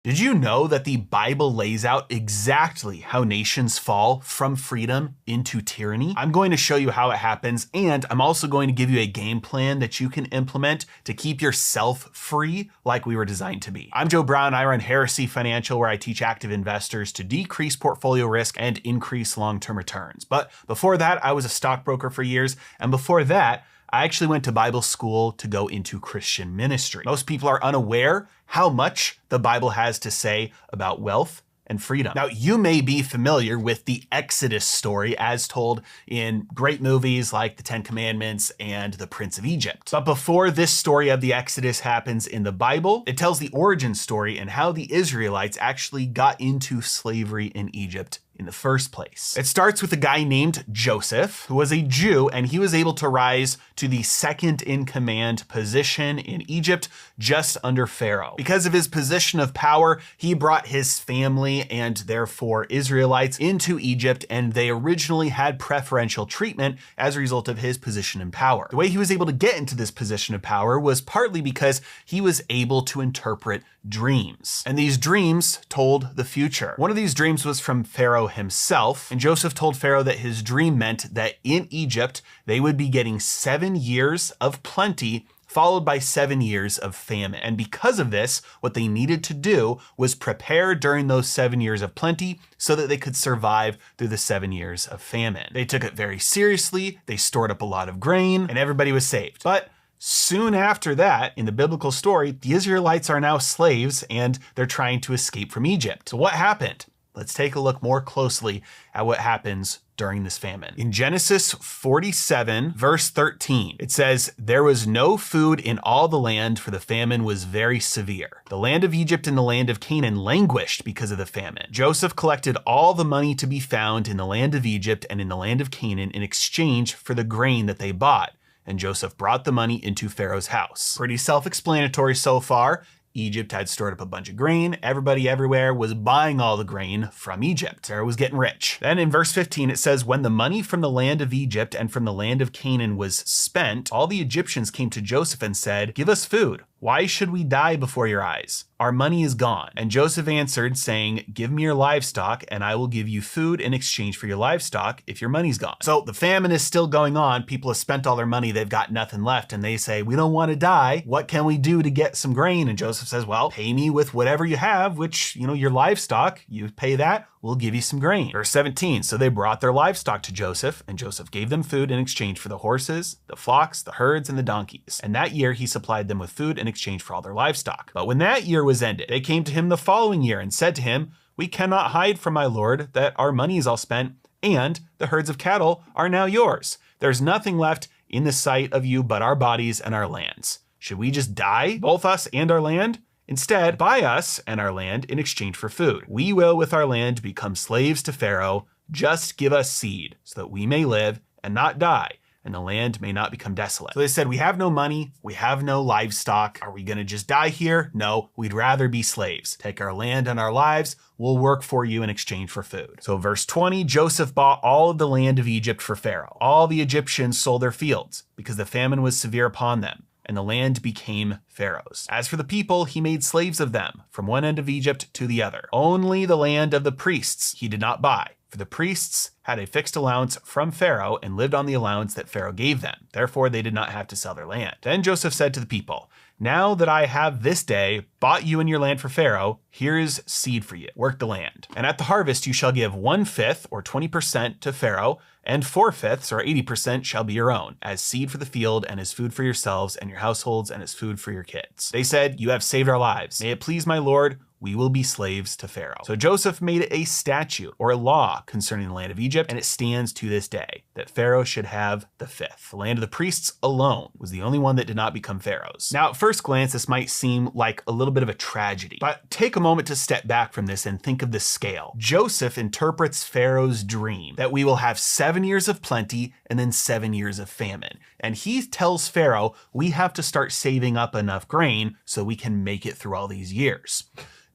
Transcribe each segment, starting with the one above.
Did you know that the Bible lays out exactly how nations fall from freedom into tyranny? I'm going to show you how it happens, and I'm also going to give you a game plan that you can implement to keep yourself free like we were designed to be. I'm Joe Brown. I run Heresy Financial, where I teach active investors to decrease portfolio risk and increase long-term returns. But before that, I was a stockbroker for years, and before that, I actually went to Bible school to go into Christian ministry. Most people are unaware how much the Bible has to say about wealth and freedom. Now, you may be familiar with the Exodus story as told in great movies like The Ten Commandments and The Prince of Egypt. But before this story of the Exodus happens in the Bible, it tells the origin story and how the Israelites actually got into slavery in Egypt in the first place. It starts with a guy named Joseph, who was a Jew, and he was able to rise to the second in command position in Egypt just under Pharaoh. Because of his position of power, he brought his family and therefore Israelites into Egypt, and they originally had preferential treatment as a result of his position in power. The way he was able to get into this position of power was partly because he was able to interpret dreams. And these dreams told the future. One of these dreams was from Pharaoh himself, and Joseph told Pharaoh that his dream meant that in Egypt, they would be getting 7 years of plenty followed by 7 years of famine. And because of this, what they needed to do was prepare during those 7 years of plenty so that they could survive through the 7 years of famine. They took it very seriously, they stored up a lot of grain, and everybody was saved. But soon after that, in the biblical story, the Israelites are now slaves and they're trying to escape from Egypt. So what happened? Let's take a look more closely at what happens during this famine. In Genesis 47, verse 13, it says, "There was no food in all the land, for the famine was very severe. The land of Egypt and the land of Canaan languished because of the famine. Joseph collected all the money to be found in the land of Egypt and in the land of Canaan in exchange for the grain that they bought. And Joseph brought the money into Pharaoh's house." Pretty self-explanatory so far. Egypt had stored up a bunch of grain. Everybody everywhere was buying all the grain from Egypt. Pharaoh was getting rich. Then in verse 15, it says, "When the money from the land of Egypt and from the land of Canaan was spent, all the Egyptians came to Joseph and said, 'Give us food. Why should we die before your eyes? Our money is gone.' And Joseph answered, saying, 'Give me your livestock, and I will give you food in exchange for your livestock if your money's gone.'" So the famine is still going on. People have spent all their money. They've got nothing left. And they say, "We don't want to die. What can we do to get some grain?" And Joseph says, "Well, pay me with whatever you have, which, your livestock. You pay that, we'll give you some grain." Verse 17, "So they brought their livestock to Joseph, and Joseph gave them food in exchange for the horses, the flocks, the herds, and the donkeys. And that year he supplied them with food in exchange for all their livestock. But when that year was ended, they came to him the following year and said to him, 'We cannot hide from my lord that our money is all spent, and the herds of cattle are now yours. There's nothing left in the sight of you but our bodies and our lands. Should we just die, both us and our land? Instead, buy us and our land in exchange for food. We will with our land become slaves to Pharaoh. Just give us seed so that we may live and not die, and the land may not become desolate.'" So they said, "We have no money, we have no livestock. Are we gonna just die here? No, we'd rather be slaves. Take our land and our lives, we'll work for you in exchange for food." So verse 20, "Joseph bought all of the land of Egypt for Pharaoh. All the Egyptians sold their fields because the famine was severe upon them, and the land became Pharaoh's. As for the people, he made slaves of them from one end of Egypt to the other. Only the land of the priests he did not buy, for the priests had a fixed allowance from Pharaoh and lived on the allowance that Pharaoh gave them. Therefore, they did not have to sell their land. Then Joseph said to the people, 'Now that I have this day bought you and your land for Pharaoh, here is seed for you. Work the land. And at the harvest you shall give 1/5 or 20% to Pharaoh, and 4/5 or 80% shall be your own, as seed for the field and as food for yourselves and your households and as food for your kids.' They said, 'You have saved our lives. May it please my lord, we will be slaves to Pharaoh.' So Joseph made a statute or a law concerning the land of Egypt, and it stands to this day, that Pharaoh should have the fifth. The land of the priests alone was the only one that did not become Pharaoh's." Now, at first glance, this might seem like a little bit of a tragedy, but take a moment to step back from this and think of the scale. Joseph interprets Pharaoh's dream that we will have 7 years of plenty and then 7 years of famine. And he tells Pharaoh, we have to start saving up enough grain so we can make it through all these years.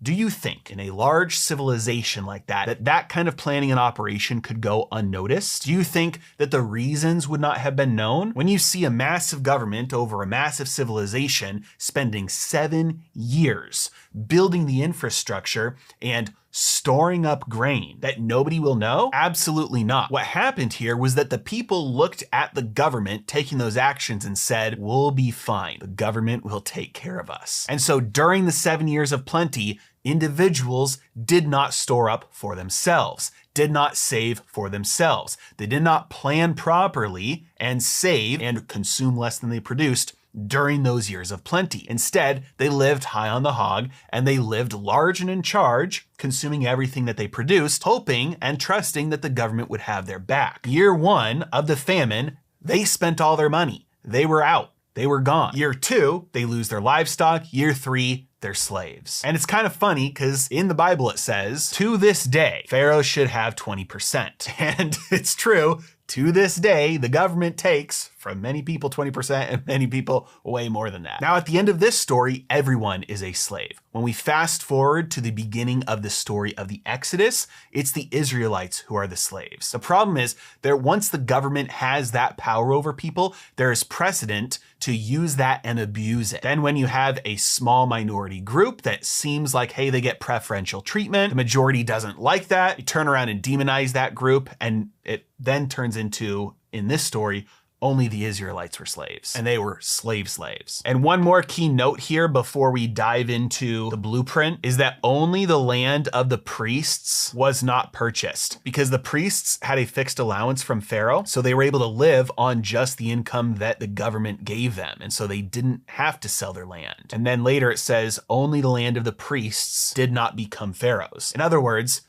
Do you think in a large civilization like that, that kind of planning and operation could go unnoticed? Do you think that the reasons would not have been known? When you see a massive government over a massive civilization spending 7 years building the infrastructure and storing up grain that nobody will know? Absolutely not. What happened here was that the people looked at the government taking those actions and said, we'll be fine. The government will take care of us. And so during the 7 years of plenty, individuals did not store up for themselves, did not save for themselves. They did not plan properly and save and consume less than they produced during those years of plenty. Instead, they lived high on the hog and they lived large and in charge, consuming everything that they produced, hoping and trusting that the government would have their back. Year 1 of the famine, they spent all their money. They were out. They were gone. Year 2, they lose their livestock. Year 3, they're slaves. And it's kind of funny because in the Bible it says, to this day, Pharaoh should have 20%. And it's true. To this day, the government takes from many people 20% and many people way more than that. Now, at the end of this story, everyone is a slave. When we fast forward to the beginning of the story of the Exodus, it's the Israelites who are the slaves. The problem is that once the government has that power over people, there is precedent to use that and abuse it. Then when you have a small minority group that seems like, hey, they get preferential treatment, the majority doesn't like that, you turn around and demonize that group, and it then turns into, in this story, only the Israelites were slaves, and they were slaves. And one more key note here before we dive into the blueprint is that only the land of the priests was not purchased because the priests had a fixed allowance from Pharaoh, so they were able to live on just the income that the government gave them, and so they didn't have to sell their land. And then later it says only the land of the priests did not become Pharaoh's. In other words,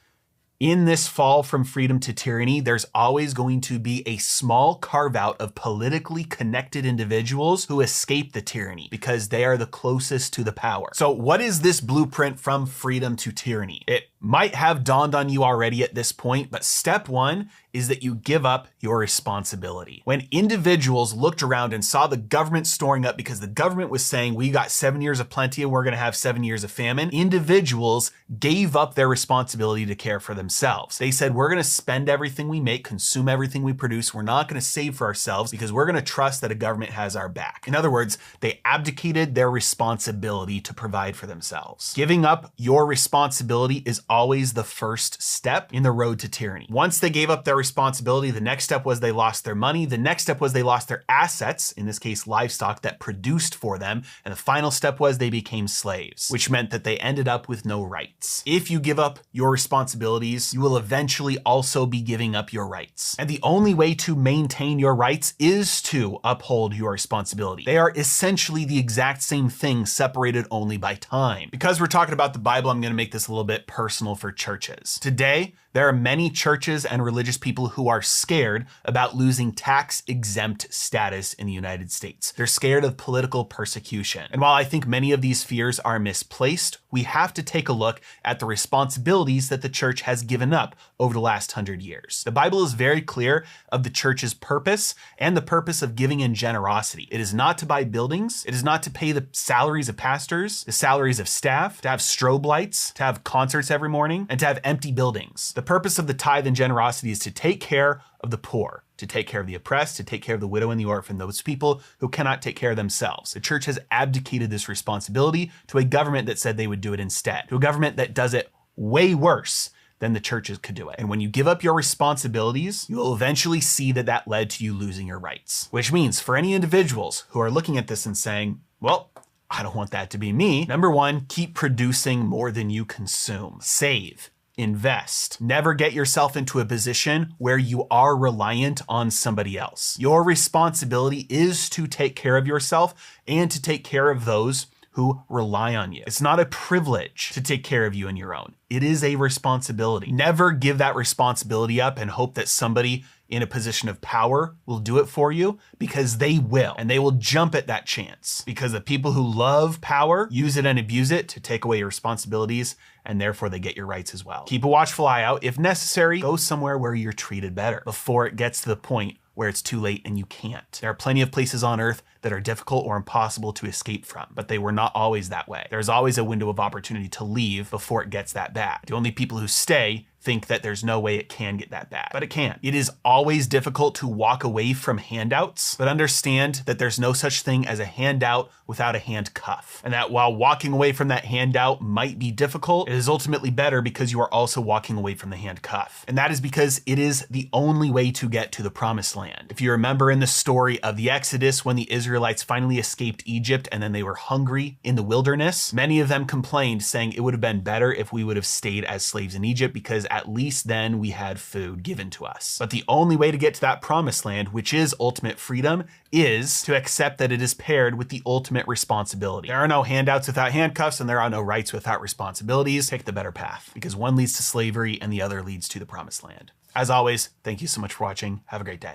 in this fall from freedom to tyranny, there's always going to be a small carve out of politically connected individuals who escape the tyranny because they are the closest to the power. So what is this blueprint from freedom to tyranny? It might have dawned on you already at this point, but step 1 is that you give up your responsibility. When individuals looked around and saw the government storing up because the government was saying, we got 7 years of plenty and we're gonna have 7 years of famine, individuals gave up their responsibility to care for themselves. They said, we're gonna spend everything we make, consume everything we produce. We're not gonna save for ourselves because we're gonna trust that a government has our back. In other words, they abdicated their responsibility to provide for themselves. Giving up your responsibility is always the first step in the road to tyranny. Once they gave up their responsibility, the next step was they lost their money. The next step was they lost their assets, in this case, livestock that produced for them. And the final step was they became slaves, which meant that they ended up with no rights. If you give up your responsibilities, you will eventually also be giving up your rights. And the only way to maintain your rights is to uphold your responsibility. They are essentially the exact same thing, separated only by time. Because we're talking about the Bible, I'm going to make this a little bit personal for churches. Today, there are many churches and religious people who are scared about losing tax-exempt status in the United States. They're scared of political persecution. And while I think many of these fears are misplaced, we have to take a look at the responsibilities that the church has given up over the last 100 years. The Bible is very clear of the church's purpose and the purpose of giving in generosity. It is not to buy buildings. It is not to pay the salaries of pastors, the salaries of staff, to have strobe lights, to have concerts every morning, and to have empty buildings. The purpose of the tithe and generosity is to take care of the poor, to take care of the oppressed, to take care of the widow and the orphan, those people who cannot take care of themselves. The church has abdicated this responsibility to a government that said they would do it instead, to a government that does it way worse than the churches could do it. And when you give up your responsibilities, you will eventually see that that led to you losing your rights. Which means for any individuals who are looking at this and saying, well, I don't want that to be me. Number 1, keep producing more than you consume. Save. Invest. Never get yourself into a position where you are reliant on somebody else. Your responsibility is to take care of yourself and to take care of those who rely on you. It's not a privilege to take care of you on your own. It is a responsibility. Never give that responsibility up and hope that somebody in a position of power will do it for you, because they will, and they will jump at that chance, because the people who love power use it and abuse it to take away your responsibilities, and therefore they get your rights as well. Keep a watchful eye out. If necessary, go somewhere where you're treated better before it gets to the point where it's too late and you can't. There are plenty of places on earth that are difficult or impossible to escape from, but they were not always that way. There's always a window of opportunity to leave before it gets that bad. The only people who stay think that there's no way it can get that bad, but it can. It is always difficult to walk away from handouts, but understand that there's no such thing as a handout without a handcuff. And that while walking away from that handout might be difficult, it is ultimately better because you are also walking away from the handcuff. And that is because it is the only way to get to the promised land. If you remember in the story of the Exodus, when the Israelites finally escaped Egypt and then they were hungry in the wilderness, many of them complained, saying it would have been better if we would have stayed as slaves in Egypt because at least then we had food given to us. But the only way to get to that promised land, which is ultimate freedom, is to accept that it is paired with the ultimate responsibility. There are no handouts without handcuffs, and there are no rights without responsibilities. Pick the better path, because one leads to slavery and the other leads to the promised land. As always, thank you so much for watching. Have a great day.